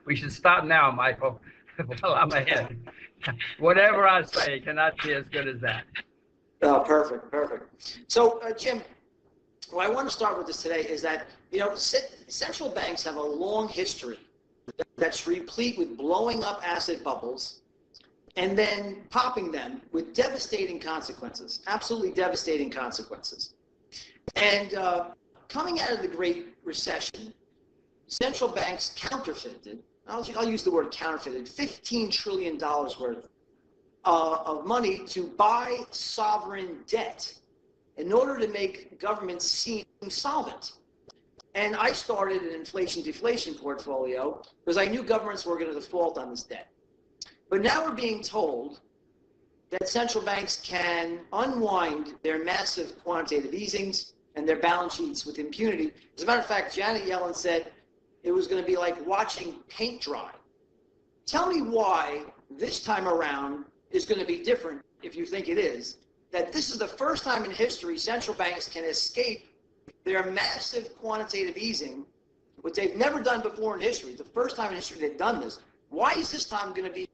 We should stop now, Michael, while I'm ahead. Whatever I say cannot be as good as that. Oh, perfect, perfect. So, Jim, what I want to start with this today is that, central banks have a long history that's replete with blowing up asset bubbles and then popping them with devastating consequences, absolutely devastating consequences. And coming out of the Great Recession, central banks counterfeited, I'll use the word counterfeited, $15 trillion worth of money to buy sovereign debt in order to make governments seem solvent. And I started an inflation-deflation portfolio because I knew governments were going to default on this debt. But now we're being told that central banks can unwind their massive quantitative easings and their balance sheets with impunity. As a matter of fact, Janet Yellen said it was going to be like watching paint dry. Tell me why this time around is going to be different, if you think it is, that this is the first time in history central banks can escape their massive quantitative easing, which they've never done before in history. The first time in history they've done this. Why is this time going to be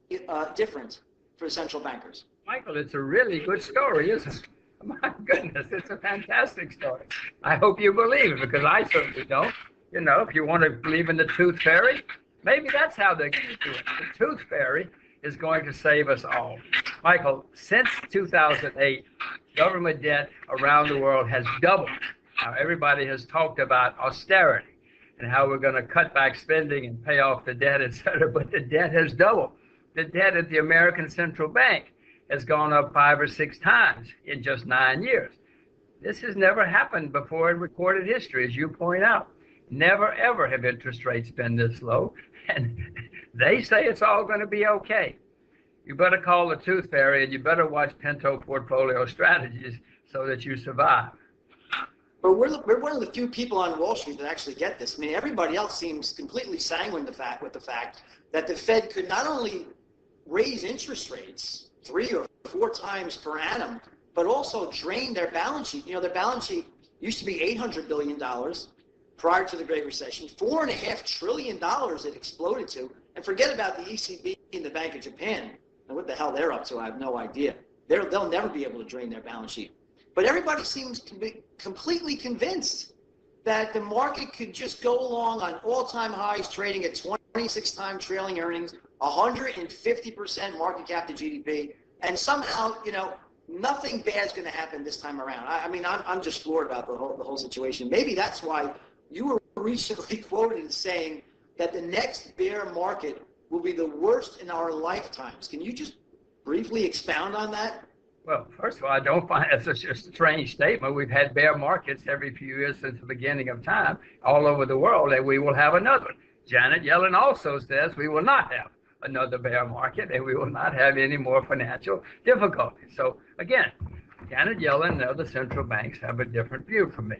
different for central bankers? Michael, it's a really good story, isn't it? My goodness, it's a fantastic story. I hope you believe it, because I certainly don't. If you want to believe in the tooth fairy, maybe that's how they're going to do it. The tooth fairy is going to save us all. Michael, since 2008, government debt around the world has doubled. Now, everybody has talked about austerity and how we're going to cut back spending and pay off the debt, et cetera, but the debt has doubled. The debt at the American Central Bank has gone up 5 or 6 times in just 9 years. This has never happened before in recorded history, as you point out. Never, ever have interest rates been this low, and they say it's all going to be okay. You better call the tooth fairy, and you better watch Pinto Portfolio Strategies so that you survive. But we're one of the few people on Wall Street that actually get this. I mean, everybody else seems completely sanguine with the fact that the Fed could not only raise interest rates 3 or 4 times per annum, but also drain their balance sheet. Their balance sheet used to be $800 billion prior to the Great Recession. $4.5 trillion it exploded to. And forget about the ECB and the Bank of Japan. And what the hell they're up to, I have no idea. They'll never be able to drain their balance sheet. But everybody seems to be completely convinced that the market could just go along on all-time highs, trading at 26 times trailing earnings, 150% market cap to GDP, and somehow, nothing bad is going to happen this time around. I'm just floored about the whole situation. Maybe that's why you were recently quoted as saying that the next bear market will be the worst in our lifetimes. Can you just briefly expound on that? Well, first of all, I don't find it such a strange statement. We've had bear markets every few years since the beginning of time all over the world, and we will have another one. Janet Yellen also says we will not have another bear market, and we will not have any more financial difficulties. So, again, Janet Yellen and other central banks have a different view from me.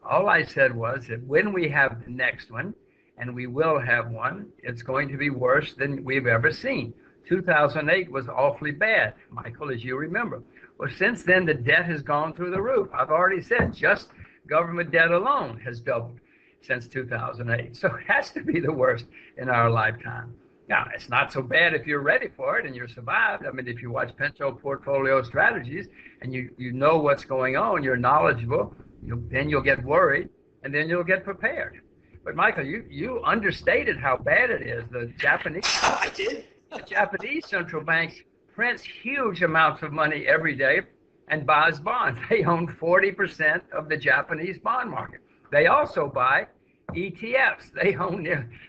All I said was that when we have the next one, and we will have one, it's going to be worse than we've ever seen. 2008 was awfully bad, Michael, as you remember. Well, since then, the debt has gone through the roof. I've already said just government debt alone has doubled since 2008. So it has to be the worst in our lifetime. Now, it's not so bad if you're ready for it and you're survived. I mean, if you watch Pinto Portfolio Strategies and you know what's going on, you're knowledgeable, then you'll get worried, and then you'll get prepared. But, Michael, you understated how bad it is. The Japanese... I did. The Japanese central bank prints huge amounts of money every day and buys bonds. They own 40% of the Japanese bond market. They also buy ETFs.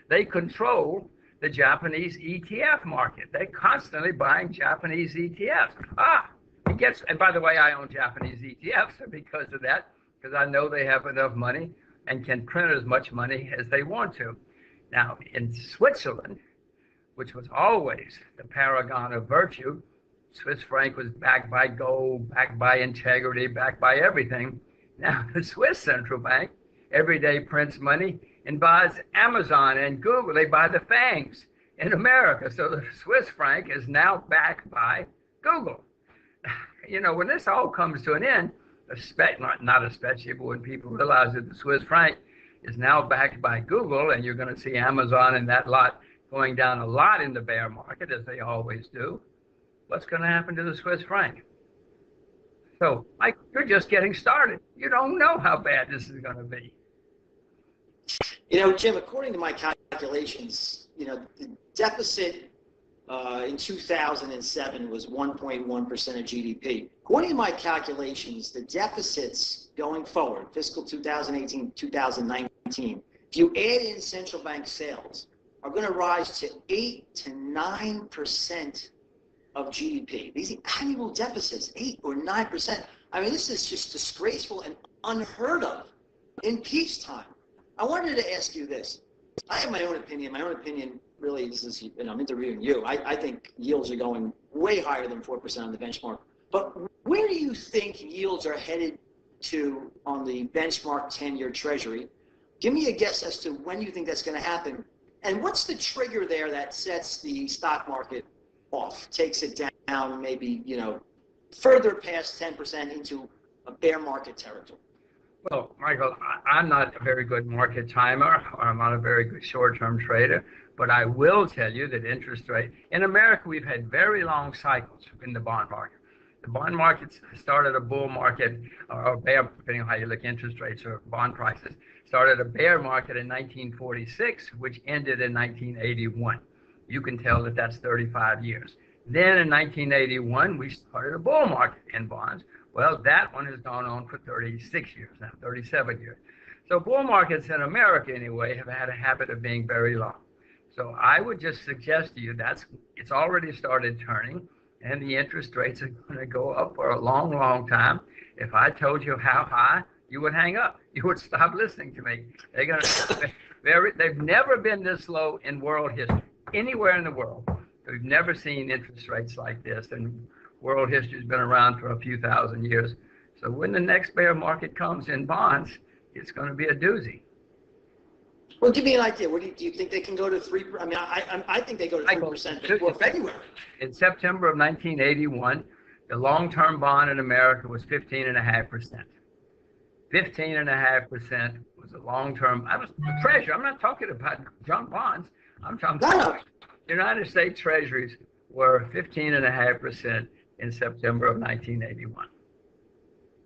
They control the Japanese ETF market. They're constantly buying Japanese ETFs. And by the way, I own Japanese ETFs because of that, because I know they have enough money and can print as much money as they want to. Now, in Switzerland, which was always the paragon of virtue, Swiss franc was backed by gold, backed by integrity, backed by everything. Now, the Swiss central bank every day prints money and buys Amazon and Google. They buy the FANGs in America. So the Swiss franc is now backed by Google. When this all comes to an end, not especially, but when people realize that the Swiss franc is now backed by Google, and you're going to see Amazon and that lot going down a lot in the bear market, as they always do. What's going to happen to the Swiss franc? So, Mike, you're just getting started. You don't know how bad this is going to be. Jim, according to my calculations, the deficit in 2007 was 1.1% of GDP. According to my calculations, the deficits going forward, fiscal 2018, 2019, if you add in central bank sales, are going to rise to 8 to 9% of GDP. These annual deficits, 8 or 9%. I mean, this is just disgraceful and unheard of in peacetime. I wanted to ask you this. I have my own opinion. My own opinion really is, I'm interviewing you. I think yields are going way higher than 4% on the benchmark. But where do you think yields are headed to on the benchmark 10-year Treasury? Give me a guess as to when you think that's going to happen. And what's the trigger there that sets the stock market off, takes it down maybe, further past 10% into a bear market territory? Well, Michael, I'm not a very good market timer, or I'm not a very good short-term trader, but I will tell you that interest rate, in America, we've had very long cycles in the bond market. The bond market started a bull market, or a bear, depending on how you look, interest rates or bond prices, started a bear market in 1946, which ended in 1981. You can tell that that's 35 years. Then in 1981, we started a bull market in bonds. Well, that one has gone on for 36 years now, 37 years. So bull markets in America, anyway, have had a habit of being very long. So I would just suggest to you it's already started turning, and the interest rates are going to go up for a long, long time. If I told you how high, you would hang up. You would stop listening to me. They've never been this low in world history, anywhere in the world. We've never seen interest rates like this, and world history has been around for a few thousand years. So when the next bear market comes in bonds, it's going to be a doozy. Well, give me an idea. What do you think they can go to 3%? I mean, I think they go to 3% before February. In September of 1981, the long-term bond in America was 15.5%. 15.5% was a long-term. I was the treasury. I'm not talking about junk bonds. I'm talking about United States Treasuries were 15.5% in September of 1981.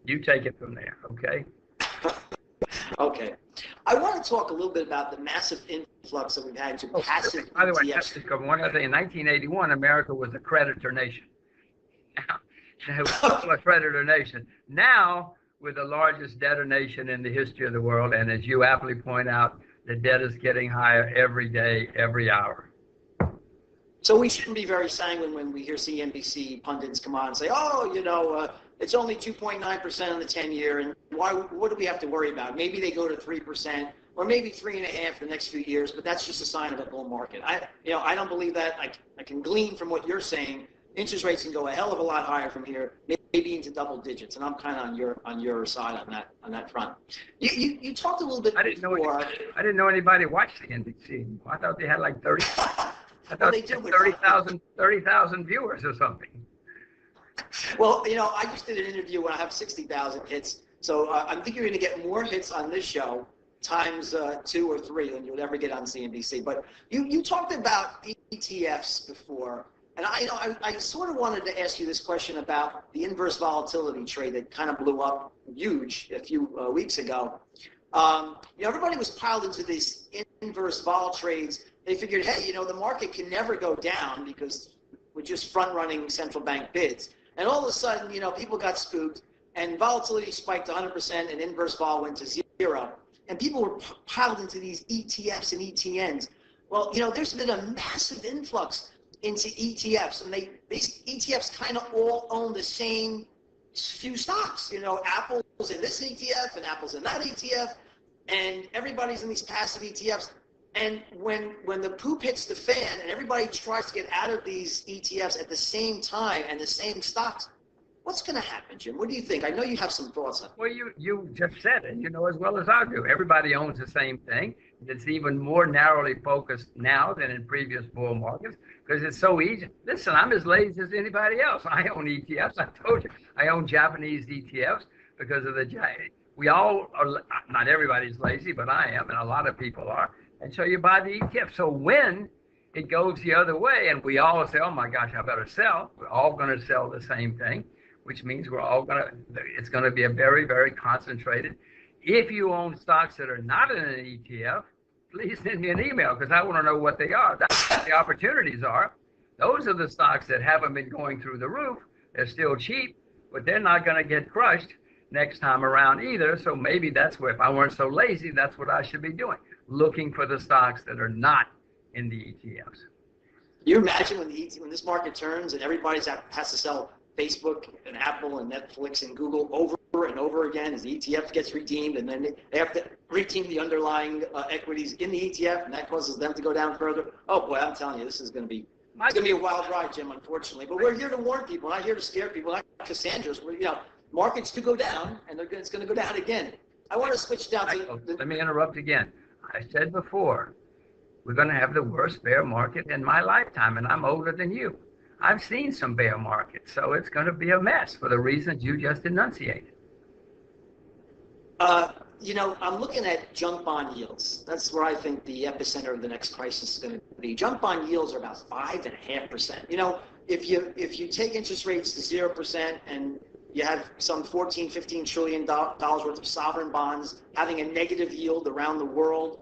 You take it from there, okay? Okay. I want to talk a little bit about the massive influx that we've had to passive By the way, ETFs. just cover one other thing. In 1981, America was a creditor nation. Now, it was a creditor nation. Now, we're the largest debtor nation in the history of the world, and as you aptly point out, the debt is getting higher every day, every hour. So we shouldn't be very sanguine when we hear CNBC pundits come on and say, it's only 2.9% on the 10-year, and what do we have to worry about? Maybe they go to 3%, or maybe 3.5% for the next few years, but that's just a sign of a bull market. I don't believe that. I can glean from what you're saying. Interest rates can go a hell of a lot higher from here, maybe into double digits, and I'm kind of on your side on that front. You talked a little bit before. I didn't know anybody watched CNBC. I thought they had like 30. I thought they do 30,000 viewers or something. Well, I just did an interview when I have 60,000 hits. So I think you're going to get more hits on this show times 2 or 3 than you'll ever get on CNBC. But you talked about ETFs before. And I sort of wanted to ask you this question about the inverse volatility trade that kind of blew up huge a few weeks ago. Everybody was piled into these inverse vol trades. They figured, hey, the market can never go down because we're just front-running central bank bids. And all of a sudden, people got spooked, and volatility spiked to 100%, and inverse vol went to 0. And people were piled into these ETFs and ETNs. Well, there's been a massive influx into ETFs, and these ETFs kind of all own the same few stocks. Apple's in this ETF, and Apple's in that ETF, and everybody's in these passive ETFs. And when the poop hits the fan and everybody tries to get out of these ETFs at the same time and the same stocks, what's going to happen, Jim? What do you think? I know you have some thoughts on it. Well, you just said it, as well as I do. Everybody owns the same thing. It's even more narrowly focused now than in previous bull markets because it's so easy. Listen, I'm as lazy as anybody else. I own ETFs. I told you. I own Japanese ETFs because of we all are, not everybody's lazy, but I am, and a lot of people are. And so you buy the ETF. So when it goes the other way and we all say, oh my gosh, I better sell, we're all going to sell the same thing, which means we're all going to, it's going to be a very, very concentrated. If you own stocks that are not in an ETF, please send me an email because I want to know what they are. That's what the opportunities are. Those are the stocks that haven't been going through the roof. They're still cheap, but they're not going to get crushed next time around either. So maybe that's where, if I weren't so lazy, that's what I should be doing, looking for the stocks that are not in the ETFs. You imagine when this market turns and everybody has to sell Facebook and Apple and Netflix and Google over and over again as the ETF gets redeemed, and then they have to redeem the underlying equities in the ETF, and that causes them to go down further. Oh boy, I'm telling you, this is going to be a wild ride, Jim, unfortunately. But we're here to warn people, not here to scare people. Like Cassandra's, markets do go down, and it's going to go down again. I want to switch down to. Let me interrupt again. I said before, we're going to have the worst bear market in my lifetime, and I'm older than you. I've seen some bear markets, so it's going to be a mess for the reasons you just enunciated. I'm looking at junk bond yields. That's where I think the epicenter of the next crisis is going to be. Junk bond yields are about 5.5%. If you take interest rates to 0% and you have some $14-15 trillion worth of sovereign bonds having a negative yield around the world,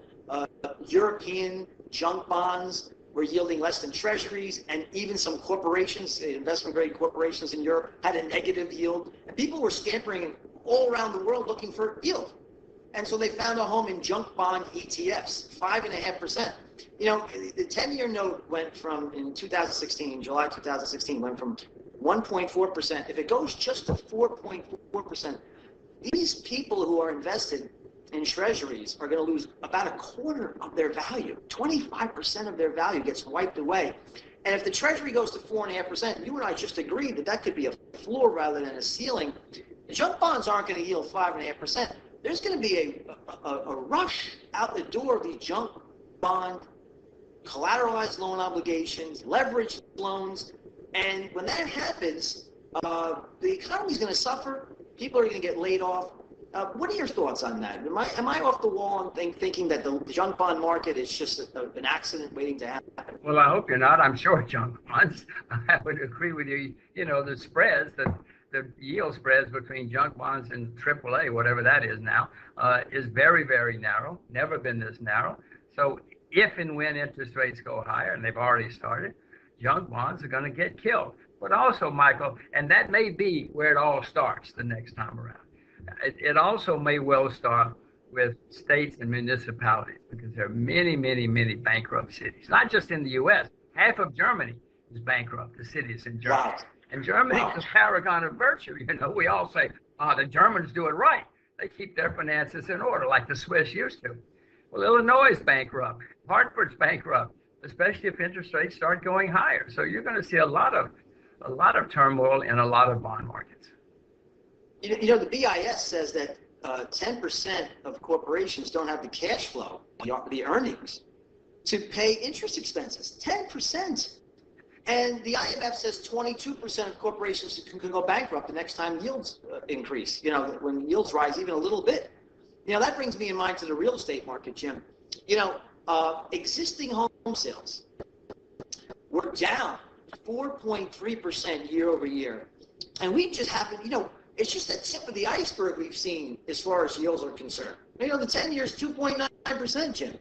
European junk bonds were yielding less than treasuries, and even some corporations, investment-grade corporations in Europe, had a negative yield. And people were scampering all around the world looking for yield. And so they found a home in junk bond ETFs, 5.5%. The 10-year note went from, in 2016, July 2016, went from 1.4%. If it goes just to 4.4%, these people who are invested in treasuries are going to lose about a quarter of their value. 25% of their value gets wiped away. And if the treasury goes to 4.5%, you and I just agreed that could be a floor rather than a ceiling. The junk bonds aren't going to yield 5.5%. There's going to be a rush out the door of these junk bond, collateralized loan obligations, leveraged loans. And when that happens, the economy is going to suffer. People are going to get laid off. What are your thoughts on that? Am I off the wall and thinking that the junk bond market is just an accident waiting to happen? Well, I hope you're not. I'm short junk bonds. I would agree with you. The spreads, the yield spreads between junk bonds and AAA, whatever that is now, is very, very narrow. Never been this narrow. So if and when interest rates go higher, and they've already started, junk bonds are going to get killed. But also, Michael, and that may be where it all starts the next time around. It also may well start with states and municipalities, because there are many, many, many bankrupt cities. Not just in the U.S. Half of Germany is bankrupt, the cities in Germany. Wow. And Germany is a paragon of virtue. We all say, the Germans do it right. They keep their finances in order like the Swiss used to. Well, Illinois is bankrupt. Hartford's bankrupt, especially if interest rates start going higher. So you're going to see a lot of turmoil in a lot of bond markets. The BIS says that 10% of corporations don't have the cash flow, the earnings, to pay interest expenses. 10%. And the IMF says 22% of corporations can go bankrupt the next time yields increase, when yields rise even a little bit. That brings me in mind to the real estate market, Jim. Existing home sales were down 4.3% year over year. And we just happen, it's just the tip of the iceberg we've seen as far as yields are concerned. The 10-year is 2.9%, Jim.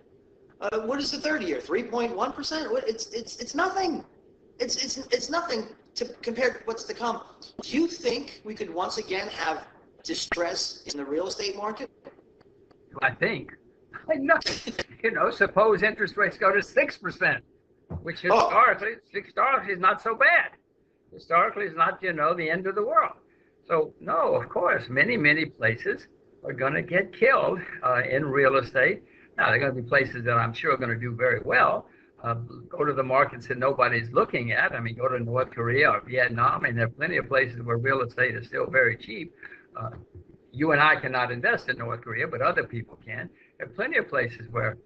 What is the 30-year? 3.1%? It's nothing. It's nothing compared to what's to come. Do you think we could once again have distress in the real estate market? I think. No. Suppose interest rates go to 6%, which historically is not so bad. Historically, it's not, the end of the world. So, no, of course, many, many places are going to get killed in real estate. Now, there are going to be places that I'm sure are going to do very well. Go to the markets that nobody's looking at. Go to North Korea or Vietnam, and there are plenty of places where real estate is still very cheap. You and I cannot invest in North Korea, but other people can. There are plenty of places where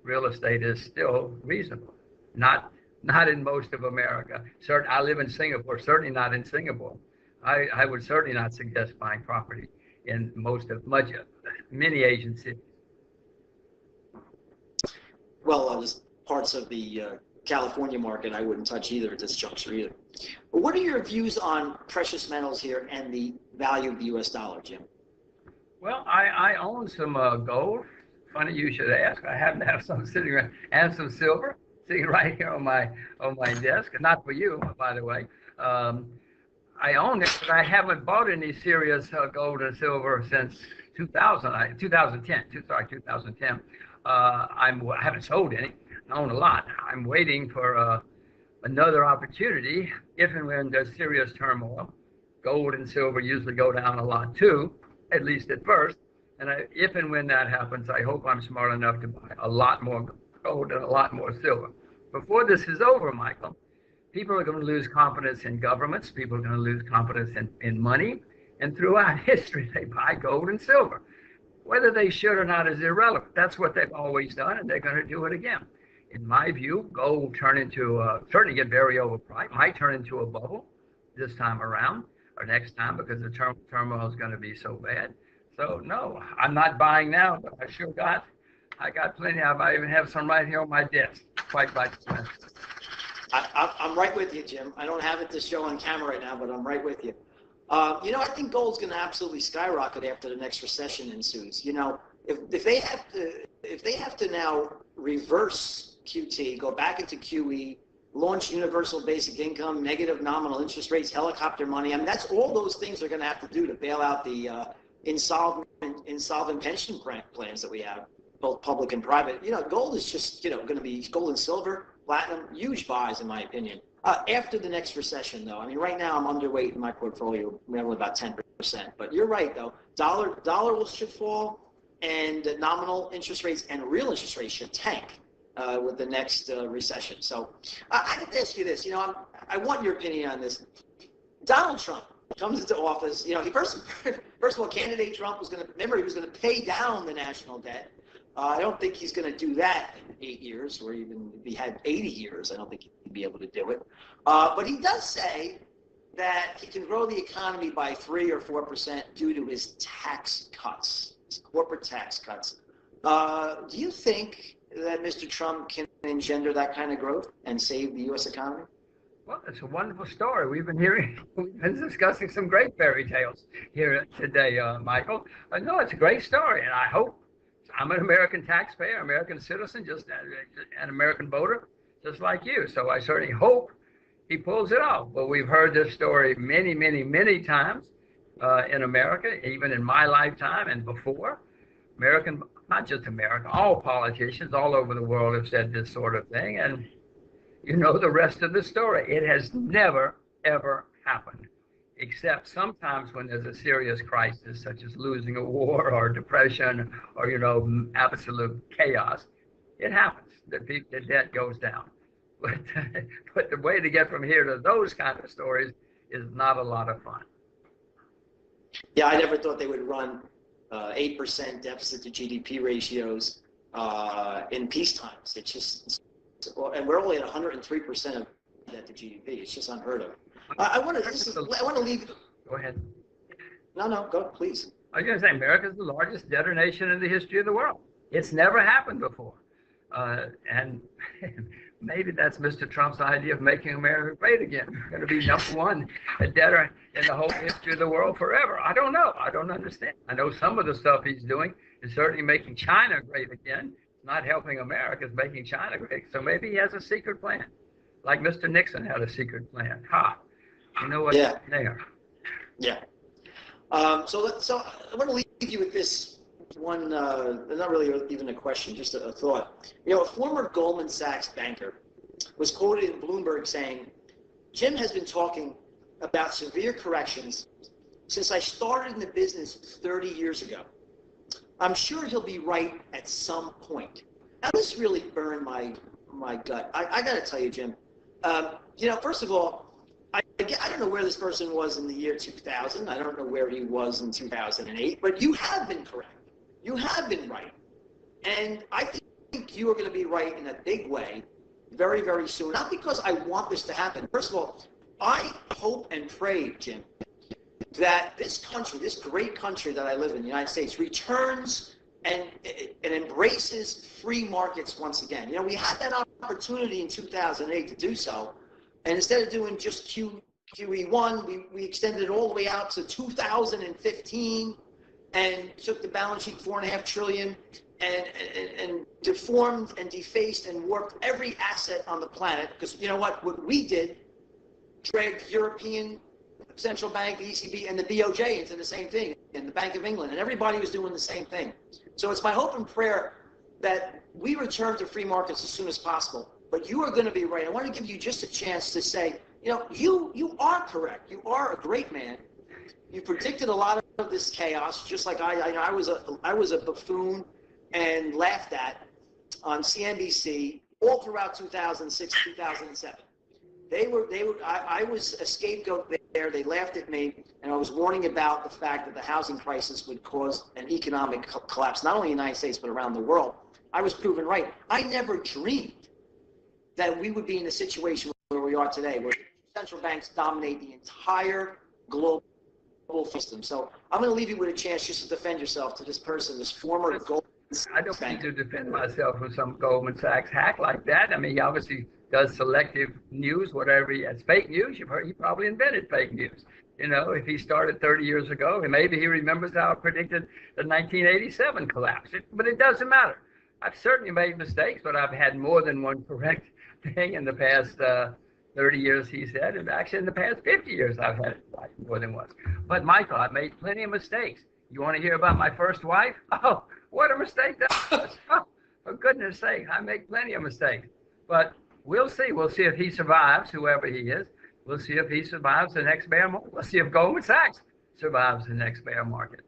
real estate is still reasonable. Not in most of America. I live in Singapore, certainly not in Singapore. I would certainly not suggest buying property in much many Asian cities. Well, there's parts of the California market I wouldn't touch either at this juncture either. But what are your views on precious metals here and the value of the U.S. dollar, Jim? Well, I own some gold. Funny you should ask. I happen to have some sitting around, and some silver sitting right here on my desk. Not for you, by the way. I own it, but I haven't bought any serious gold and silver since 2010. I haven't sold any. I own a lot. I'm waiting for another opportunity if and when there's serious turmoil. Gold and silver usually go down a lot too, at least at first. And if and when that happens, I hope I'm smart enough to buy a lot more gold and a lot more silver. Before this is over, Michael, people are going to lose confidence in governments. People are going to lose confidence in money. And throughout history, they buy gold and silver. Whether they should or not is irrelevant. That's what they've always done, and they're going to do it again. In my view, gold will turn into, certainly get very overpriced, might turn into a bubble this time around or next time because the turmoil is going to be so bad. So, no, I'm not buying now, but I got plenty. I even have some right here on my desk, quite like this. I'm right with you, Jim. I don't have it to show on camera right now, but I'm right with you. I think gold's going to absolutely skyrocket after the next recession ensues. If they have to now reverse QT, go back into QE, launch universal basic income, negative nominal interest rates, helicopter money. I mean, that's all those things they're going to have to do to bail out the insolvent pension plans that we have, both public and private. Gold is just, going to be gold and silver, platinum, huge buys in my opinion. After the next recession, though, I mean, right now I'm underweight in my portfolio, only about 10%. But you're right, though. Dollar should fall, and nominal interest rates and real interest rates should tank with the next recession. So I have to ask you this. I want your opinion on this. Donald Trump comes into office. He first of all, candidate Trump was going to pay down the national debt. I don't think he's going to do that in 8 years, or even if he had 80 years, I don't think he'd be able to do it. But he does say that he can grow the economy by 3 or 4% due to his tax cuts, his corporate tax cuts. Do you think that Mr. Trump can engender that kind of growth and save the U.S. economy? Well, it's a wonderful story. We've been discussing some great fairy tales here today, Michael. No, it's a great story, and I hope. I'm an American taxpayer, American citizen, just an American voter, just like you. So I certainly hope he pulls it off. But we've heard this story many, many, many times in America, even in my lifetime and before. Not just America, all politicians all over the world have said this sort of thing. And you know the rest of the story. It has never, ever happened. Except sometimes when there's a serious crisis, such as losing a war or depression or, absolute chaos, it happens. The debt goes down. But the way to get from here to those kind of stories is not a lot of fun. Yeah, I never thought they would run 8% deficit to GDP ratios in peace times. And we're only at 103% of debt to GDP. It's just unheard of. I want to leave. Go ahead. No, go, please. I was going to say, America is the largest debtor nation in the history of the world. It's never happened before. And maybe that's Mr. Trump's idea of making America great again. We're going to be number one debtor in the whole history of the world forever. I don't know. I don't understand. I know some of the stuff he's doing is certainly making China great again. It's not helping America. It's making China great. So maybe he has a secret plan, like Mr. Nixon had a secret plan. You know what? Yeah. There. Yeah. So I want to leave you with this one, not really even a question, just a thought. A former Goldman Sachs banker was quoted in Bloomberg saying, "Jim has been talking about severe corrections since I started in the business 30 years ago. I'm sure he'll be right at some point." Now, this really burned my gut. I got to tell you, Jim, first of all, I don't know where this person was in the year 2000. I don't know where he was in 2008, but you have been correct. You have been right. And I think you are going to be right in a big way very, very soon. Not because I want this to happen. First of all, I hope and pray, Jim, that this country, this great country that I live in, the United States, returns and embraces free markets once again. You know, we had that opportunity in 2008 to do so, and instead of doing just QE1, we extended it all the way out to 2015 and took the balance sheet $4.5 trillion and deformed and defaced and warped every asset on the planet. Because you know what we did, dragged European Central Bank, the ECB, and the BOJ into the same thing, and the Bank of England, and everybody was doing the same thing. So it's my hope and prayer that we return to free markets as soon as possible. But you are going to be right. I want to give you just a chance to say, you know, you are correct. You are a great man. You predicted a lot of this chaos, just like I was a buffoon and laughed at on CNBC all throughout 2006, 2007. I was a scapegoat there. They laughed at me, and I was warning about the fact that the housing crisis would cause an economic collapse, not only in the United States, but around the world. I was proven right. I never dreamed that we would be in the situation where we are today, where central banks dominate the entire global system. So I'm going to leave you with a chance just to defend yourself to this person, this former Goldman Sachs I don't need to defend myself from some Goldman Sachs hack like that. I mean, he obviously does selective news, whatever it's fake news. You've heard he probably invented fake news. You know, if he started 30 years ago, and maybe he remembers how I predicted the 1987 collapse. But it doesn't matter. I've certainly made mistakes, but I've had more than one correct thing in the past 30 years, he said. And actually, in the past 50 years, I've had it right more than once. But Michael, I've made plenty of mistakes. You want to hear about my first wife? Oh, what a mistake that was. Oh, for goodness sake, I make plenty of mistakes. But we'll see. We'll see if he survives, whoever he is. We'll see if he survives the next bear market. We'll see if Goldman Sachs survives the next bear market.